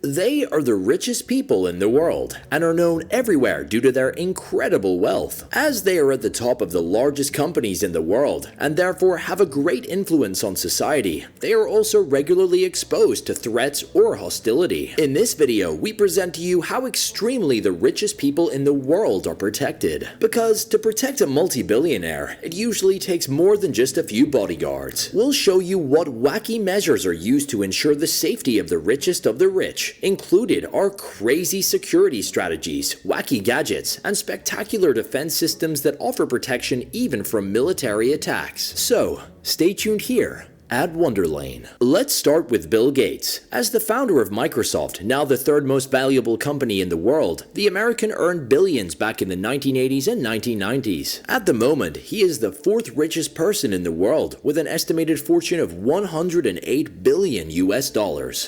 They are the richest people in the world and are known everywhere due to their incredible wealth. As they are at the top of the largest companies in the world and therefore have a great influence on society, they are also regularly exposed to threats or hostility. In this video, we present to you how extremely the richest people in the world are protected. Because to protect a multi-billionaire, it usually takes more than just a few bodyguards. We'll show you what wacky measures are used to ensure the safety of the richest of the rich. Included are crazy security strategies, wacky gadgets, and spectacular defense systems that offer protection even from military attacks. So, stay tuned here at Wonderlane. Let's start with Bill Gates. As the founder of Microsoft, now the third most valuable company in the world, the American earned billions back in the 1980s and 1990s. At the moment, he is the fourth richest person in the world with an estimated fortune of $108 billion US.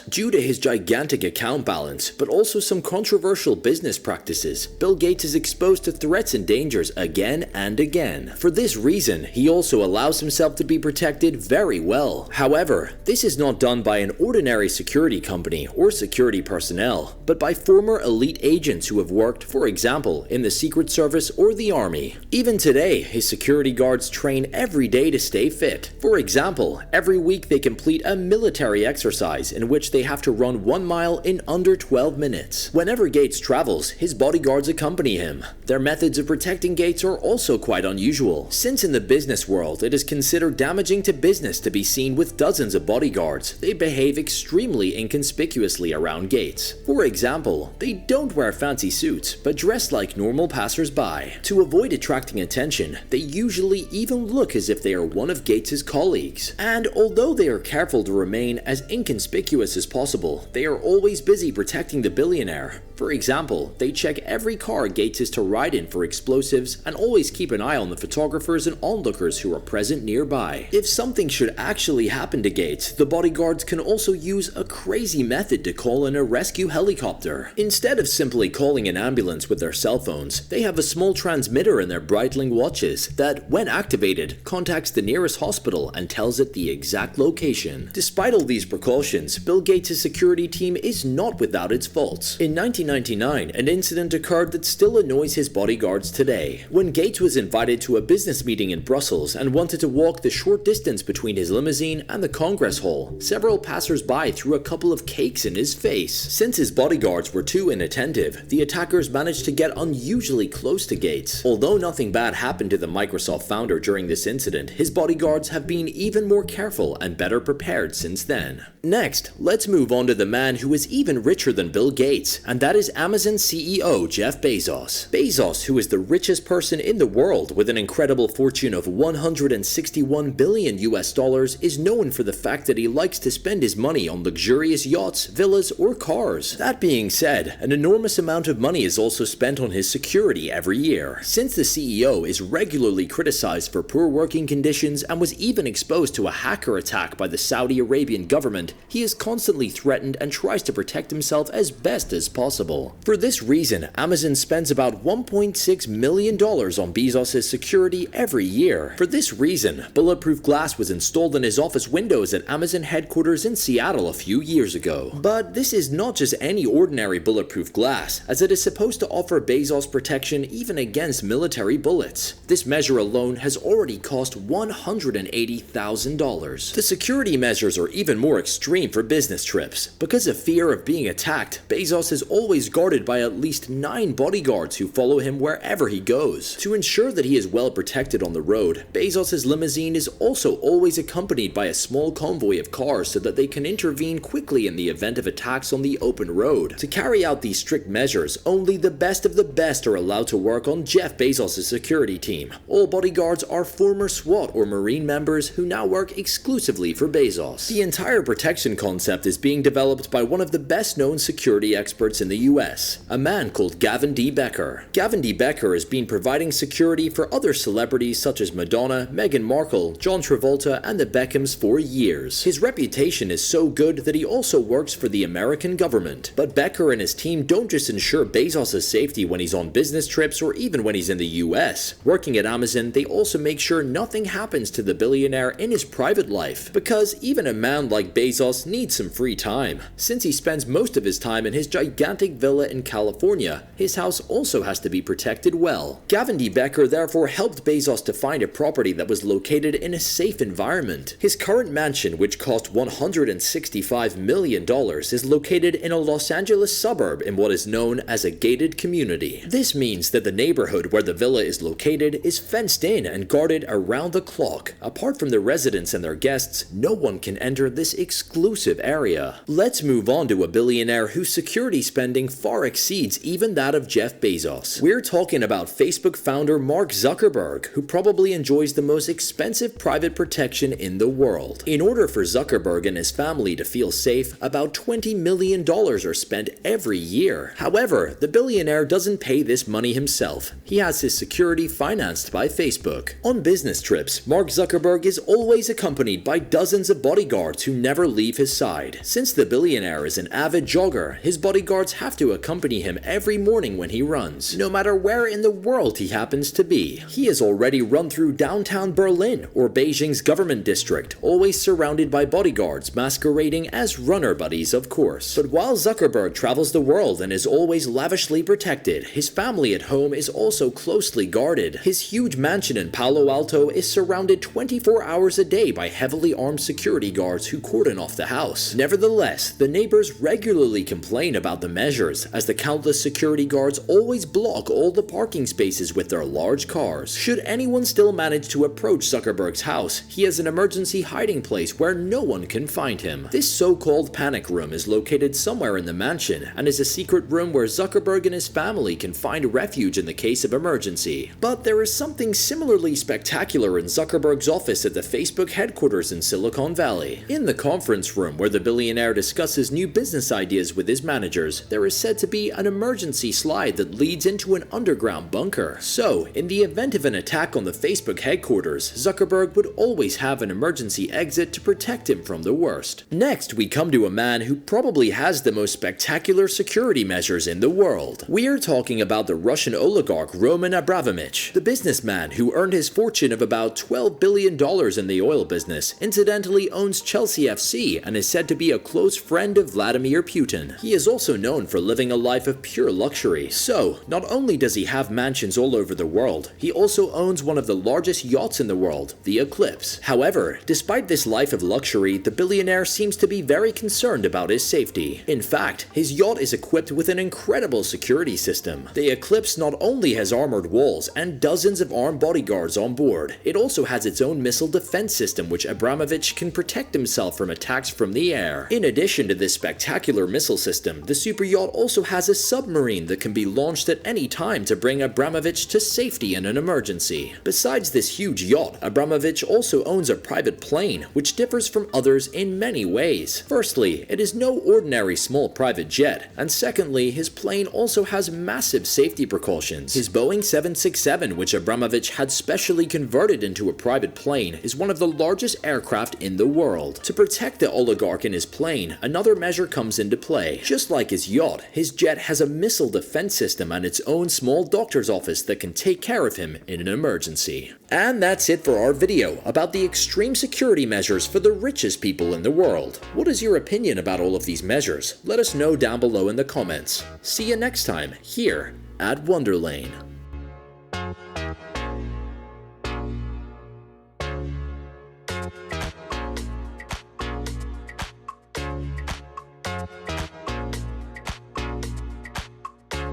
Due to his gigantic account balance, but also some controversial business practices, Bill Gates is exposed to threats and dangers again and again. For this reason, he also allows himself to be protected very well. However, this is not done by an ordinary security company or security personnel, but by former elite agents who have worked, for example, in the Secret Service or the Army. Even today, his security guards train every day to stay fit. For example, every week they complete a military exercise in which they have to run 1 mile in under 12 minutes. Whenever Gates travels, his bodyguards accompany him. Their methods of protecting Gates are also quite unusual, since in the business world it is considered damaging to business to be seen with dozens of bodyguards. They behave extremely inconspicuously around Gates. For example, they don't wear fancy suits, but dress like normal passers-by. To avoid attracting attention, they usually even look as if they are one of Gates's colleagues. And although they are careful to remain as inconspicuous as possible, they are always busy protecting the billionaire. For example, they check every car Gates is to ride in for explosives and always keep an eye on the photographers and onlookers who are present nearby. If something should actually happen to Gates, the bodyguards can also use a crazy method to call in a rescue helicopter. Instead of simply calling an ambulance with their cell phones, they have a small transmitter in their Breitling watches that, when activated, contacts the nearest hospital and tells it the exact location. Despite all these precautions, Bill Gates' security team is not without its faults. In 1999, an incident occurred that still annoys his bodyguards today. When Gates was invited to a business meeting in Brussels and wanted to walk the short distance between his limousine and the Congress Hall, several passers-by threw a couple of cakes in his face. Since his bodyguards were too inattentive, the attackers managed to get unusually close to Gates. Although nothing bad happened to the Microsoft founder during this incident, his bodyguards have been even more careful and better prepared since then. Next, let's move on to the man who is even richer than Bill Gates, and that is Amazon CEO Jeff Bezos. Bezos, who is the richest person in the world with an incredible fortune of $161 billion US, is known for the fact that he likes to spend his money on luxurious yachts, villas, or cars. That being said, an enormous amount of money is also spent on his security every year. Since the CEO is regularly criticized for poor working conditions and was even exposed to a hacker attack by the Saudi Arabian government, he is constantly threatened and tries to protect himself as best as possible. For this reason, Amazon spends about $1.6 million on Bezos' security every year. For this reason, bulletproof glass was installed in his office windows at Amazon headquarters in Seattle a few years ago. But this is not just any ordinary bulletproof glass, as it is supposed to offer Bezos protection even against military bullets. This measure alone has already cost $180,000. The security measures are even more extreme for business trips. Because of fear of being attacked, Bezos is always guarded by at least 9 bodyguards who follow him wherever he goes. To ensure that he is well protected on the road, Bezos' limousine is also always accompanied by a small convoy of cars so that they can intervene quickly in the event of attacks on the open road. To carry out these strict measures, only the best of the best are allowed to work on Jeff Bezos' security team. All bodyguards are former SWAT or Marine members who now work exclusively for Bezos. The entire protection concept is being developed by one of the best-known security experts in the US, a man called Gavin D. Becker. Gavin D. Becker has been providing security for other celebrities such as Madonna, Meghan Markle, John Travolta, and the Beckham Beckham's for years. His reputation is so good that he also works for the American government. But Becker and his team don't just ensure Bezos' safety when he's on business trips or even when he's in the US. Working at Amazon, they also make sure nothing happens to the billionaire in his private life, because even a man like Bezos needs some free time. Since he spends most of his time in his gigantic villa in California, his house also has to be protected well. Gavin D. Becker therefore helped Bezos to find a property that was located in a safe environment. His current mansion, which cost $165 million, is located in a Los Angeles suburb in what is known as a gated community. This means that the neighborhood where the villa is located is fenced in and guarded around the clock. Apart from the residents and their guests, no one can enter this exclusive area. Let's move on to a billionaire whose security spending far exceeds even that of Jeff Bezos. We're talking about Facebook founder Mark Zuckerberg, who probably enjoys the most expensive private protection in the world. In order for Zuckerberg and his family to feel safe, about $20 million are spent every year. However, the billionaire doesn't pay this money himself. He has his security financed by Facebook. On business trips, Mark Zuckerberg is always accompanied by dozens of bodyguards who never leave his side. Since the billionaire is an avid jogger, his bodyguards have to accompany him every morning when he runs, no matter where in the world he happens to be. He has already run through downtown Berlin or Beijing's government district, always surrounded by bodyguards masquerading as runner buddies, of course. But while Zuckerberg travels the world and is always lavishly protected, his family at home is also closely guarded. His huge mansion in Palo Alto is surrounded 24 hours a day by heavily armed security guards who cordon off the house. Nevertheless, the neighbors regularly complain about the measures, as the countless security guards always block all the parking spaces with their large cars. Should anyone still manage to approach Zuckerberg's house, he has an emergency hiding place where no one can find him. This so-called panic room is located somewhere in the mansion and is a secret room where Zuckerberg and his family can find refuge in the case of emergency. But there is something similarly spectacular in Zuckerberg's office at the Facebook headquarters in Silicon Valley. In the conference room where the billionaire discusses new business ideas with his managers, there is said to be an emergency slide that leads into an underground bunker. So, in the event of an attack on the Facebook headquarters, Zuckerberg would always have an emergency exit to protect him from the worst. Next, we come to a man who probably has the most spectacular security measures in the world. We are talking about the Russian oligarch Roman Abramovich, the businessman who earned his fortune of about $12 billion in the oil business, incidentally owns Chelsea FC and is said to be a close friend of Vladimir Putin. He is also known for living a life of pure luxury. So, not only does he have mansions all over the world, he also owns one of the largest yachts in the world, the Eclipse. However, despite this life of luxury, the billionaire seems to be very concerned about his safety. In fact, his yacht is equipped with an incredible security system. The Eclipse not only has armored walls and dozens of armed bodyguards on board, it also has its own missile defense system which Abramovich can protect himself from attacks from the air. In addition to this spectacular missile system, the super yacht also has a submarine that can be launched at any time to bring Abramovich to safety in an emergency. Besides this huge yacht, Abramovich also owns a private plane, which differs from others in many ways. Firstly, it is no ordinary small private jet, and secondly, his plane also has massive safety precautions. His Boeing 767, which Abramovich had specially converted into a private plane, is one of the largest aircraft in the world. To protect the oligarch in his plane, another measure comes into play. Just like his yacht, his jet has a missile defense system and its own small doctor's office that can take care of him in an emergency. And that's it for our video about the extreme security measures for the richest people in the world. What is your opinion about all of these measures? Let us know down below in the comments. See you next time here at Wonderlane.